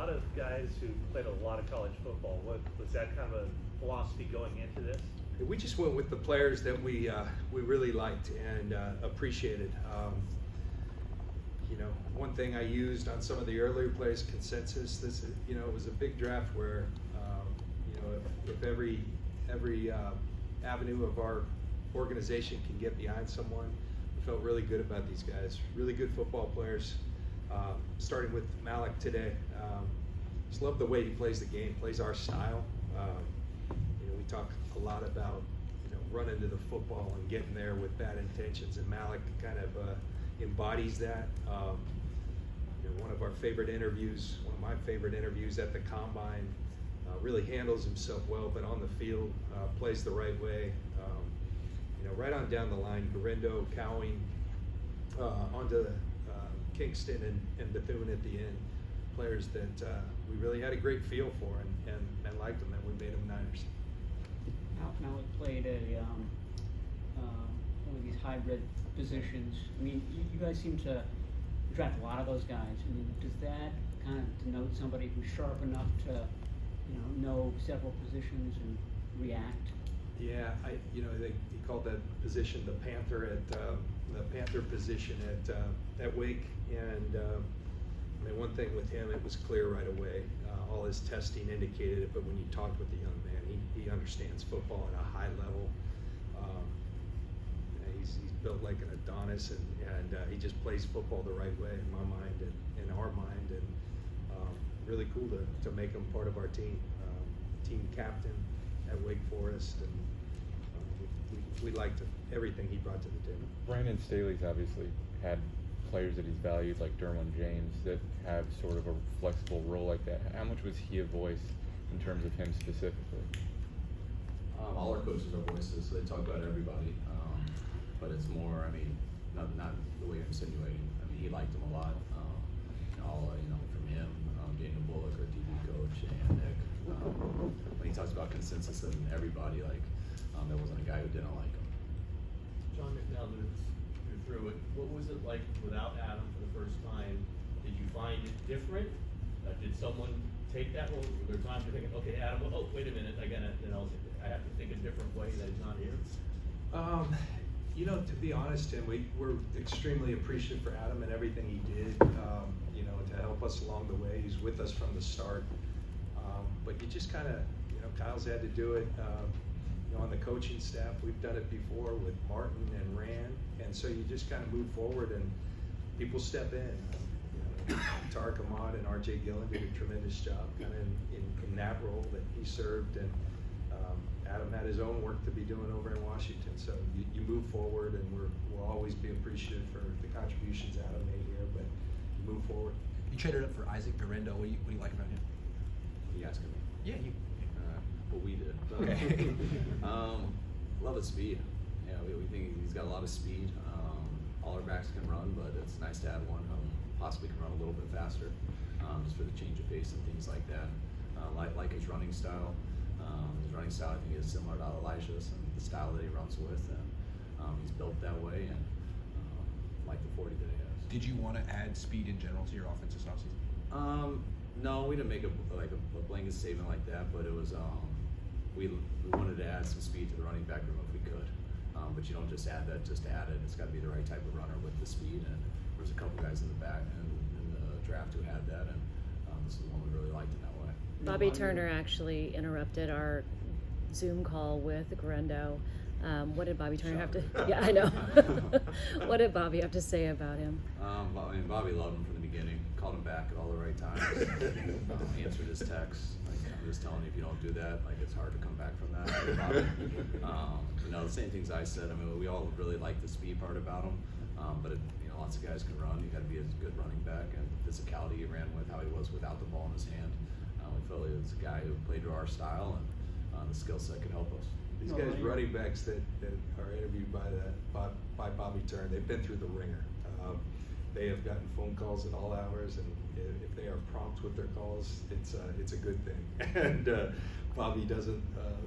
lot of guys who played a lot of college football. What was that kind of a philosophy going into this? We just went with the players that we really liked and appreciated. You know, one thing I used on some of the earlier players, consensus. This is, you know, it was a big draft where, you know, if every avenue of our organization can get behind someone, we felt really good about these guys. Really good football players. Starting with Malik today, just love the way he plays the game, plays our style. You know, we talk a lot about, you know, running to the football and getting there with bad intentions, and Malik kind of embodies that. You know, one of my favorite interviews at the Combine, really handles himself well, but on the field, plays the right way. You know, right on down the line, Gendo, Cowing, onto Kingston and Bethune at the end, players that we really had a great feel for and liked them, and we made them Niners. Malik played one of these hybrid positions. I mean, you guys seem to draft a lot of those guys. I mean, does that kind of denote somebody who's sharp enough to, you know several positions and react? Yeah, he called that position the Panther position at Wake, and I mean, one thing with him, it was clear right away. All his testing indicated it, but when you talked with the young man, he understands football at a high level. He's built like an Adonis, and he just plays football the right way in my mind and in our mind, and really cool to make him part of our team. Team captain at Wake Forest, and we liked everything he brought to the table. Brandon Staley's obviously had players that he's valued, like Derwin James, that have sort of a flexible role like that. How much was he a voice in terms of him specifically? All our coaches are voices, so they talk about everybody. But it's more, I mean, not the way I'm insinuating. I mean, he liked him a lot. From him, Daniel Bullock, our DB coach, and Nick. When he talks about consensus and everybody, like, there wasn't a guy who didn't like him. John, now that you're through it, what was it like without Adam for the first time? Did you find it different? Did someone take that role? Were there times you're thinking, okay, Adam, oh, wait a minute, I have to think a different way that he's not here? You know, to be honest, Tim, we're extremely appreciative for Adam and everything he did, you know, to help us along the way. He's with us from the start. But you just kind of, you know, Kyle's had to do it. You know, on the coaching staff, we've done it before with Martin and Rand, and so you just kind of move forward and people step in. You know, Tarek Ahmad and R.J. Gillen did a tremendous job kind of in that role that he served, and Adam had his own work to be doing over in Washington. So you move forward, and we'll always be appreciative for the contributions Adam made here, but you move forward. You traded up for Isaac Gendo. What do you like about him? Are you asking me? Yeah, you. What we did. Okay. Love his speed. Yeah, we think he's got a lot of speed. All our backs can run, but it's nice to have one who possibly can run a little bit faster, just for the change of pace and things like that. Like his running style. His running style, I think, is similar to Elijah's and the style that he runs with, and he's built that way, and like the 40 that he has. Did you want to add speed in general to your offense this offseason? No, we didn't make a blanket statement like that, but it was we wanted to add some speed to the running back room if we could. But you don't just add that just to add it. It's got to be the right type of runner with the speed, and there was a couple guys in the back in the draft who had that, and this is the one we really liked in that way. Bobby Turner actually interrupted our Zoom call with Gendo. What did Bobby Turner have to? Yeah, I know. What did Bobby have to say about him? Bobby loved him from the beginning. Called him back at all the right times. Answered his texts. Like, I'm just telling you, if you don't do that, like, it's hard to come back from that. The same things I said. I mean, we all really like the speed part about him. But lots of guys can run. You got to be a good running back, and the physicality he ran with, how he was without the ball in his hand. We felt he was a guy who played to our style, and the skill set could help us. These guys, running backs that are interviewed by Bobby Turner, they've been through the ringer. They have gotten phone calls at all hours, and if they are prompt with their calls, it's a good thing. And Bobby doesn't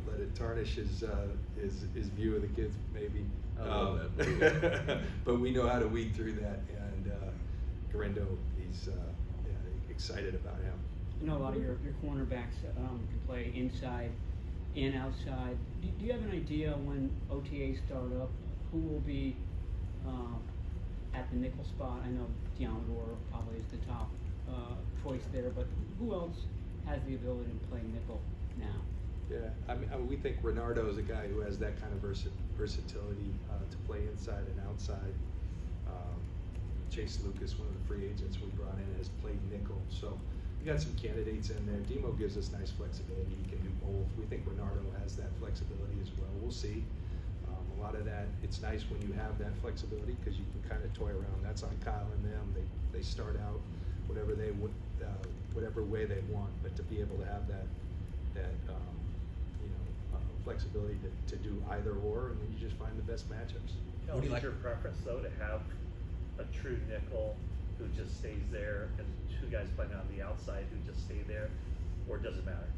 let it tarnish his view of the kids, maybe. But we know how to weed through that. And Gendo, he's excited about him. I know a lot of your cornerbacks can play inside and outside. Do you have an idea when OTAs start up, who will be at the nickel spot? I know Diamador probably is the top choice there, but who else has the ability to play nickel now? Yeah, I mean, we think Renardo is a guy who has that kind of versatility to play inside and outside. Chase Lucas, one of the free agents we brought in, has played nickel. So we got some candidates in there. Demo gives us nice flexibility. He can do both. We think Renardo has that flexibility as well. We'll see. A lot of that, it's nice when you have that flexibility because you can kind of toy around. That's on Kyle and them. They start out whatever they would, whatever way they want, but to be able to have that flexibility to do either or, and then you just find the best matchups. What do you like? Your preference though to have a true nickel who just stays there and two guys playing on the outside who just stay there, or does it matter?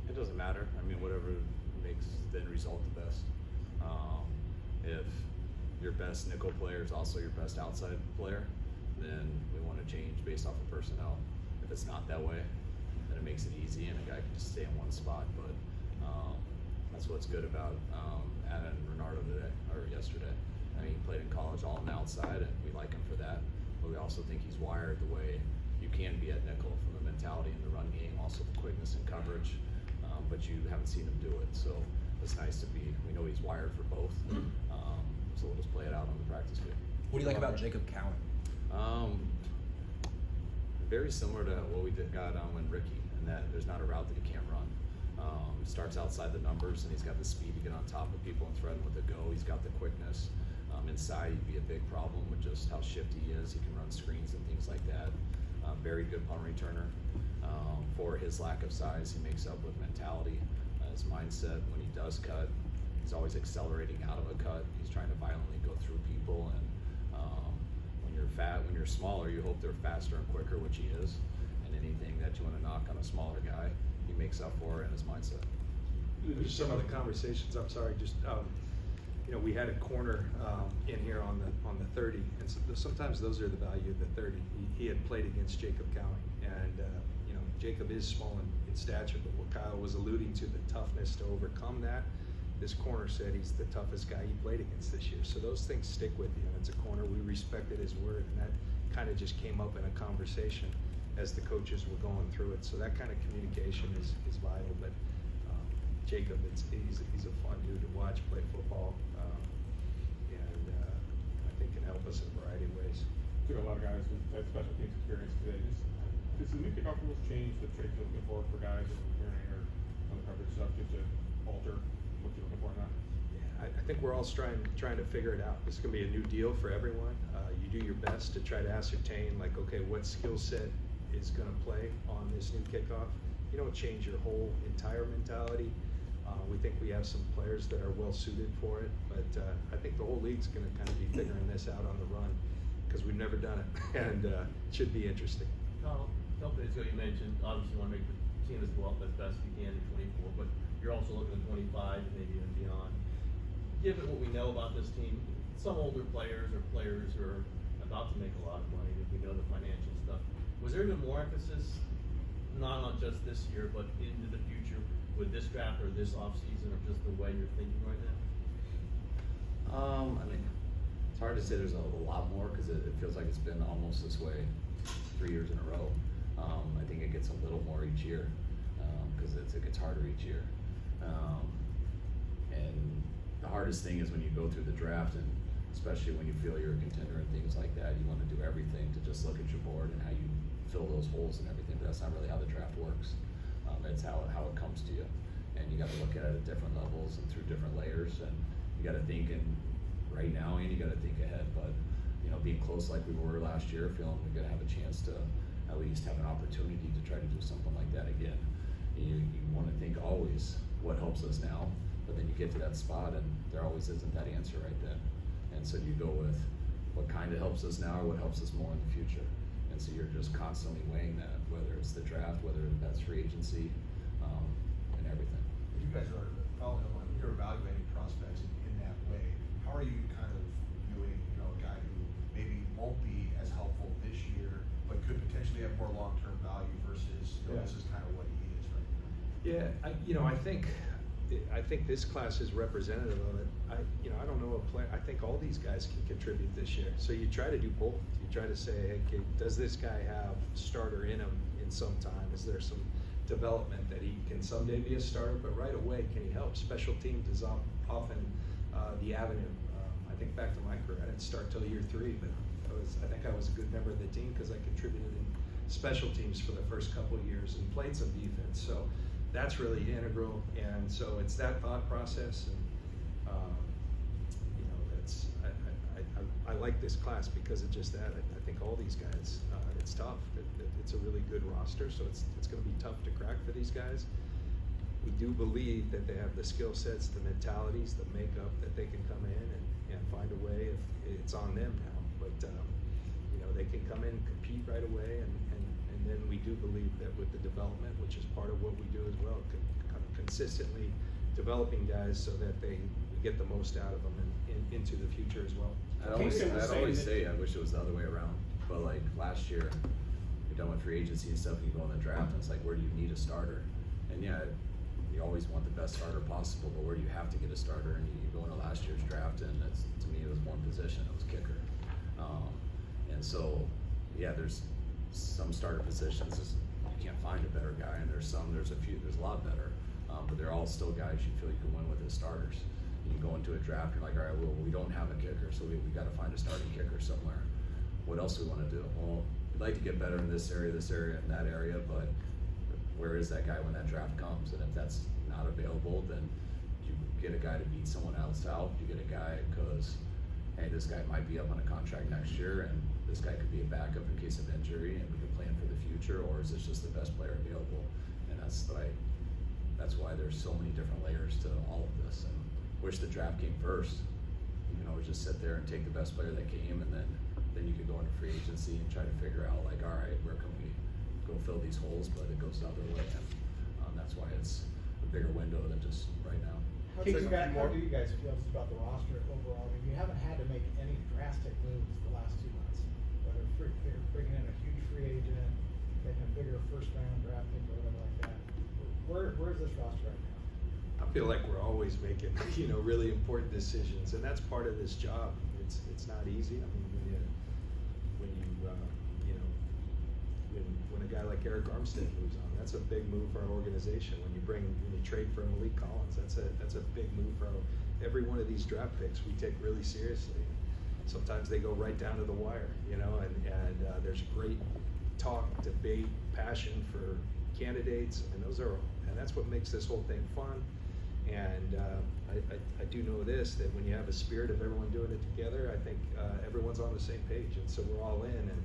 It doesn't matter. I mean, whatever makes the end result the best. If your best nickel player is also your best outside player, then we want to change based off of personnel. If it's not that way, then it makes it easy and a guy can just stay in one spot. But that's what's good about Adam and Renardo today, or yesterday. I mean, he played in college all on the outside, and we like him for that. But we also think he's wired the way you can be at nickel from the mentality in the run game, also the quickness and coverage. But you haven't seen him do it, so it's nice to be. We know he's wired for both, so we'll just play it out on the practice field. What do you like about Jacob Cowan? Very similar to what we got when Ricky, in that there's not a route that he can't run. Starts outside the numbers, and he's got the speed to get on top of people and threaten with a go. He's got the quickness. Inside, he'd be a big problem with just how shifty he is. He can run screens and things like that. Very good punt returner. For his lack of size, he makes up with mentality. His mindset, when he does cut, he's always accelerating out of a cut. He's trying to violently go through people, and when you're smaller, you hope they're faster and quicker, which he is. And anything that you want to knock on a smaller guy, he makes up for in his mindset. Just some of the conversations. I'm sorry. Just we had a corner in here on the 30, and so sometimes those are the value of the 30. He had played against Jacob Cowan, and Jacob is small in stature, but what Kyle was alluding to, the toughness to overcome that. This corner said he's the toughest guy he played against this year. So those things stick with you, and it's a corner. We respected his word, and that kind of just came up in a conversation as the coaches were going through it. So that kind of communication is vital. But Jacob, he's a fun dude to watch play football, and I think can help us in a variety of ways. Took a lot of guys with that special teams experience today. Does the new kickoff rules change the traits you're looking for guys in returning or on the coverage stuff, just to alter what you're looking for now? Yeah, I think we're all trying to figure it out. This is going to be a new deal for everyone. You do your best to try to ascertain, like, okay, what skill set is going to play on this new kickoff. You don't change your whole entire mentality. We think we have some players that are well suited for it, but I think the whole league's going to kind of be figuring this out on the run because we've never done it, and it should be interesting. Kyle, a couple days ago you mentioned obviously you want to make the team as well as best you can in 24, but you're also looking at 25 and maybe even beyond. Given what we know about this team, some older players or players who are about to make a lot of money, if we know the financial stuff, was there even more emphasis, not on just this year, but into the future with this draft or this offseason, or just the way you're thinking right now? I mean, it's hard to say there's a lot more because it feels like it's been almost this way 3 years in a row. I think it gets a little more each year because it gets harder each year. And the hardest thing is when you go through the draft, and especially when you feel you're a contender and things like that, you want to do everything to just look at your board and how you fill those holes and everything, but that's not really how the draft works. It's how it comes to you, and you got to look at it at different levels and through different layers, and you got to think in right now, and you got to think ahead. But being close like we were last year, feeling we're gonna have a chance to at least have an opportunity to try to do something like that again. You want to think always what helps us now, but then you get to that spot, and there always isn't that answer right then. And so you go with what kind of helps us now or what helps us more in the future. And so you're just constantly weighing that, whether it's the draft, whether that's free agency, and everything. You guys are following up on, you're evaluating prospects in that way. How are you kind of viewing, a guy who maybe won't be as helpful this year, but could potentially have more long-term value versus, this is kind of Yeah, I think this class is representative of it. I don't know a player, I think all these guys can contribute this year. So you try to do both. You try to say, hey, okay, does this guy have starter in him in some time? Is there some development that he can someday be a starter, but right away, can he help? Special teams is often the avenue. I think back to my career, I didn't start till year 3, but I think I was a good member of the team because I contributed in special teams for the first couple of years and played some defense. So that's really integral, and so it's that thought process, and that's I like this class because of just that. I think all these guys, it's tough. It's a really good roster, so it's going to be tough to crack for these guys. We do believe that they have the skill sets, the mentalities, the makeup that they can come in and find a way. If it's on them now, but they can come in and compete right away, and then we do believe that with the development, which is part of what we do as well, kind of consistently developing guys so that we get the most out of them into the future as well. I'd always say I wish it was the other way around, but like last year, you're done with free agency and stuff, and you go in the draft, and it's like, where do you need a starter? And yeah, you always want the best starter possible, but where do you have to get a starter? And you go into last year's draft, and to me, it was one position, it was kicker. And so, yeah, there's some starter positions you can't find a better guy, and there's a lot better, but they're all still guys you feel you can win with as starters. And you go into a draft, you're like, all right, well, we don't have a kicker, so we got to find a starting kicker somewhere. What else do we want to do? Well, we'd like to get better in this area, and that area, but where is that guy when that draft comes? And if that's not available, then you get a guy to beat someone else out. You get a guy because, hey, this guy might be up on a contract next year, and this guy could be a backup in case of injury, and we can plan for the future, or is this just the best player available? And that's why there's so many different layers to all of this. And wish the draft came first. Just sit there and take the best player that came, and then you could go into free agency and try to figure out, like, all right, where can we go fill these holes? But it goes the other way, and that's why it's a bigger window than just right now. How do you guys feel just about the roster overall? I mean, you haven't had to make any drastic moves the last 2 months, whether bringing in a huge free agent, taking a bigger first-round draft pick, or whatever like that. Where's this roster right now? I feel like we're always making, really important decisions, and that's part of this job. It's not easy. I mean, when a guy like Eric Armstead moves on, that's a big move for our organization. When you trade for Malik Collins, that's a big move for every one of these draft picks. We take really seriously. Sometimes they go right down to the wire, and there's great talk, debate, passion for candidates, and that's what makes this whole thing fun. And I do know that when you have a spirit of everyone doing it together, I think everyone's on the same page, and so we're all in. And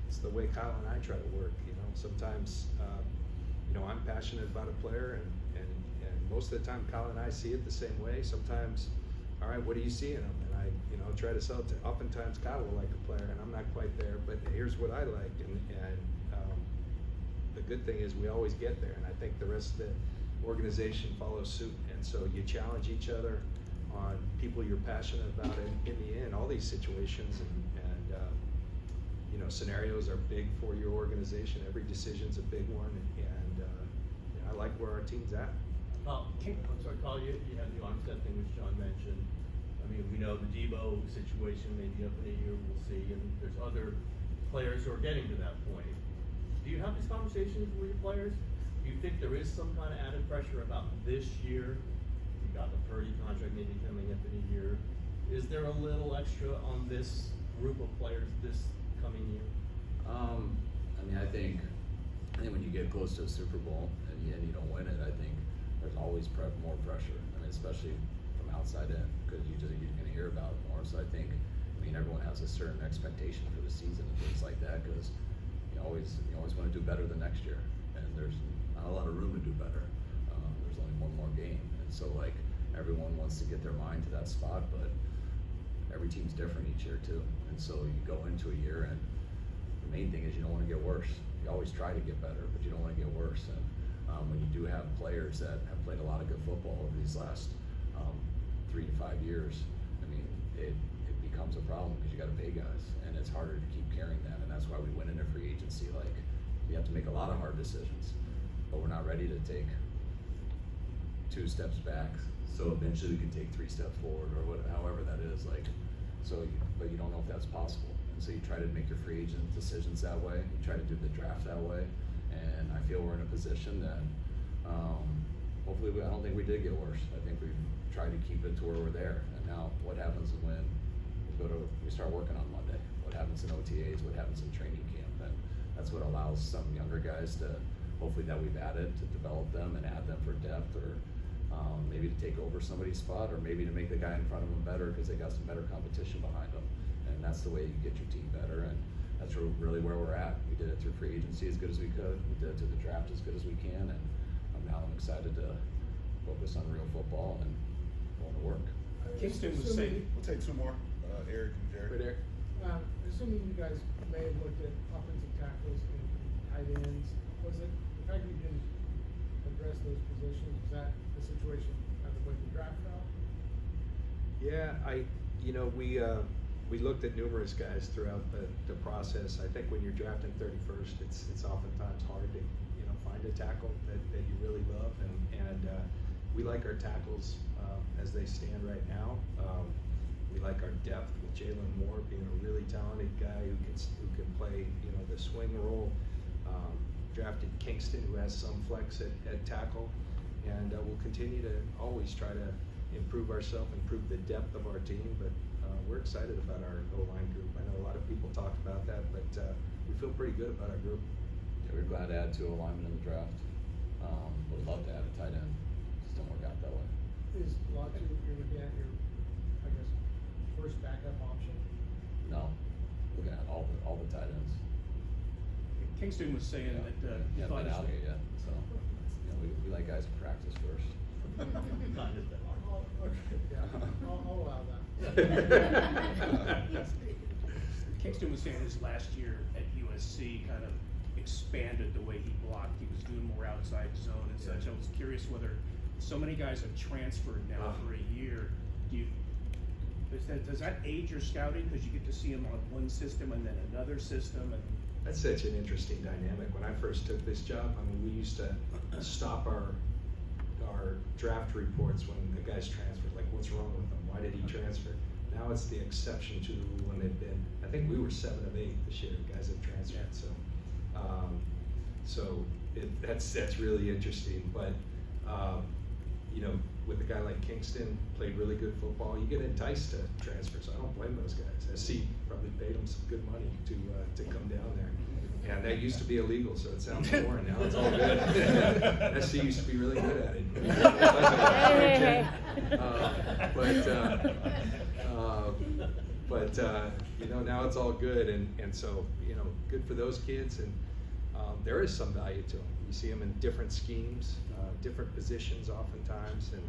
it's the way Kyle and I try to work. Sometimes I'm passionate about a player, and most of the time Kyle and I see it the same way. Sometimes, all right, what do you see in him? And I try to sell it to. Oftentimes Kyle will like a player, and I'm not quite there, but here's what I like. And the good thing is we always get there, and I think the rest of the organization follows suit. And so you challenge each other on people you're passionate about, and in the end, all these situations and scenarios are big for your organization. Every decision's a big one, and I like where our team's at. I'm sorry, Carl, you had the Armstead thing, which John mentioned. I mean, we know the Debo situation may be up in a year, we'll see, and there's other players who are getting to that point. Do you have these conversations with your players? Do you think there is some kind of added pressure about this year? You got the Purdy contract maybe coming up in a year. Is there a little extra on this group of players this coming year? I think when you get close to a Super Bowl and you don't win it, I think there's always more pressure. I mean, especially from outside in, because you're going to hear about it more. So I think, everyone has a certain expectation for the season and things like that, because you always want to do better than next year, and there's not a lot of room to do better. There's only one more game, and so everyone wants to get their mind to that spot, but every team's different each year too. And so you go into a year, and the main thing is you don't want to get worse. You always try to get better, but you don't want to get worse. And when you do have players that have played a lot of good football over these last 3 to 5 years, it becomes a problem because you got to pay guys, and it's harder to keep carrying that. And that's why we went into free agency. You have to make a lot of hard decisions, but we're not ready to take 2 steps back, so eventually we can take 3 steps forward, or however that is, like, but you don't know if that's possible. And so you try to make your free agent decisions that way, you try to do the draft that way, and I feel we're in a position that, hopefully, I don't think we did get worse. I think we've tried to keep it to where we're there. And now, what happens when we start working on Monday? What happens in OTAs? What happens in training camp? And that's what allows some younger guys to, hopefully, that we've added to develop them and add them for depth, or maybe to take over somebody's spot, or maybe to make the guy in front of them better because they got some better competition behind them. And that's the way you get your team better. And that's really where we're at. We did it through free agency as good as we could. We did it through the draft as good as we can. And now I'm excited to focus on real football and going to work. Kingston was saying, we'll take 2 more, Eric and Jared. Right there. Assuming you guys may have looked at offensive tackles and tight ends, was it the fact that you didn't address those positions, was that the situation at the way the draft fell? Yeah, we looked at numerous guys throughout the process. I think when you're drafting 31st, it's oftentimes hard to find a tackle that you really love, and we like our tackles as they stand right now. We like our depth with Jalen Moore being a really talented guy who can play the swing role. Drafted Kingston, who has some flex at tackle, and we'll continue to always try to improve ourselves, improve the depth of our team. But we're excited about our O-line group. I know a lot of people talk about that, but we feel pretty good about our group. Yeah, we're glad to add 2 alignment in the draft. Would love to add a tight end. Just don't work out that way. Is Latu, you're looking at your, I guess, first backup option? No, looking at all the tight ends. Kingston was saying that he Yeah, thought not out of it yet. So we like guys to practice first. Not just that. Okay, yeah, I'll allow that. Kingston was saying his last year at USC kind of expanded the way he blocked. He was doing more outside zone and such. I was curious whether so many guys have transferred now for a year. Does that aid your scouting because you get to see him on one system and then another system? And That's such an interesting dynamic. When I first took this job, we used to stop our draft reports when the guys transferred. Like, what's wrong with them? Why did he transfer? Now it's the exception to the rule, and they've been. I think we were 7 of 8 this year. Guys have transferred. That's really interesting. But with a guy like Kingston, played really good football, you get enticed to transfer. So I don't blame those guys. SC probably paid them some good money to come down there. And that used to be illegal, so it sounds boring. Now it's all good. SC used to be really good at it. But now it's all good, and so good for those kids. And there is some value to them. You see them in different schemes, different positions, oftentimes, and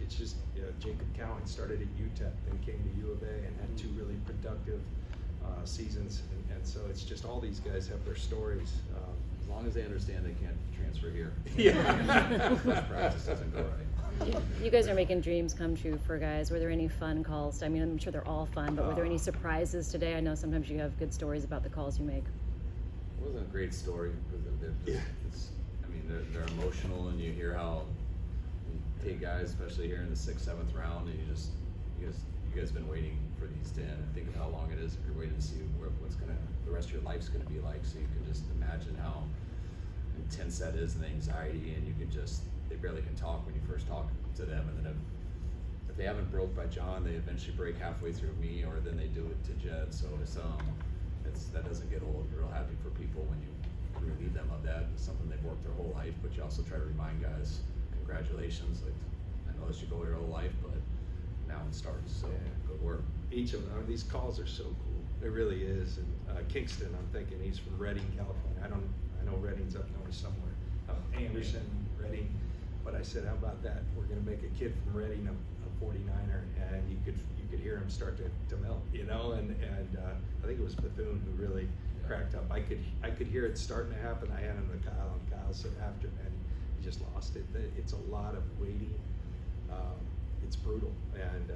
it's just Jacob Cowan started at UTEP, then came to U of A, and had 2 really productive seasons, and so it's just all these guys have their stories. As long as they understand they can't transfer here. Yeah. First practice doesn't go right. You guys are making dreams come true for guys. Were there any fun calls? I mean, I'm sure they're all fun, but were there any surprises today? I know sometimes you have good stories about the calls you make. It wasn't a great story because they're emotional, and you hear how you take guys, especially here in the 6th, 7th round, and you guys been waiting for these to end. And think of how long it is if you're waiting to see what's the rest of your life's gonna be like. So you can just imagine how intense that is, and the anxiety, and they barely can talk when you first talk to them, and then if they haven't broke by John, they eventually break halfway through me, or then they do it to Jed. So that doesn't get old. You're real happy for people when you relieve them of that. It's something they've worked their whole life, but you also try to remind guys, congratulations. Like, I know this you go your whole life, but now it starts. So good work. Each of them. These calls are so cool. It really is. And Kingston, I'm thinking he's from Redding, California. I know Redding's up north somewhere. Anderson, Redding. But I said, how about that? We're going to make a kid from Redding a 49er, and you could hear him start to melt, and I think it was Bethune who really cracked up. I could hear it starting to happen. I had him to Kyle, and Kyle said after, and he just lost it. It's a lot of waiting. It's brutal, and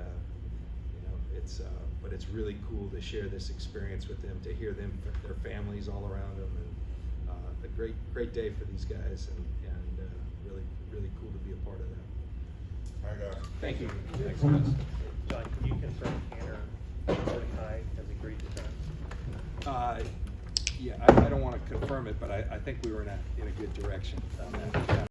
but it's really cool to share this experience with them, to hear them, their families all around them, and a great day for these guys, and really Thank you. Thanks, John, can you confirm Tanner Mordecai has agreed to that? Yeah, I don't want to confirm it, but I think we were in a good direction on that.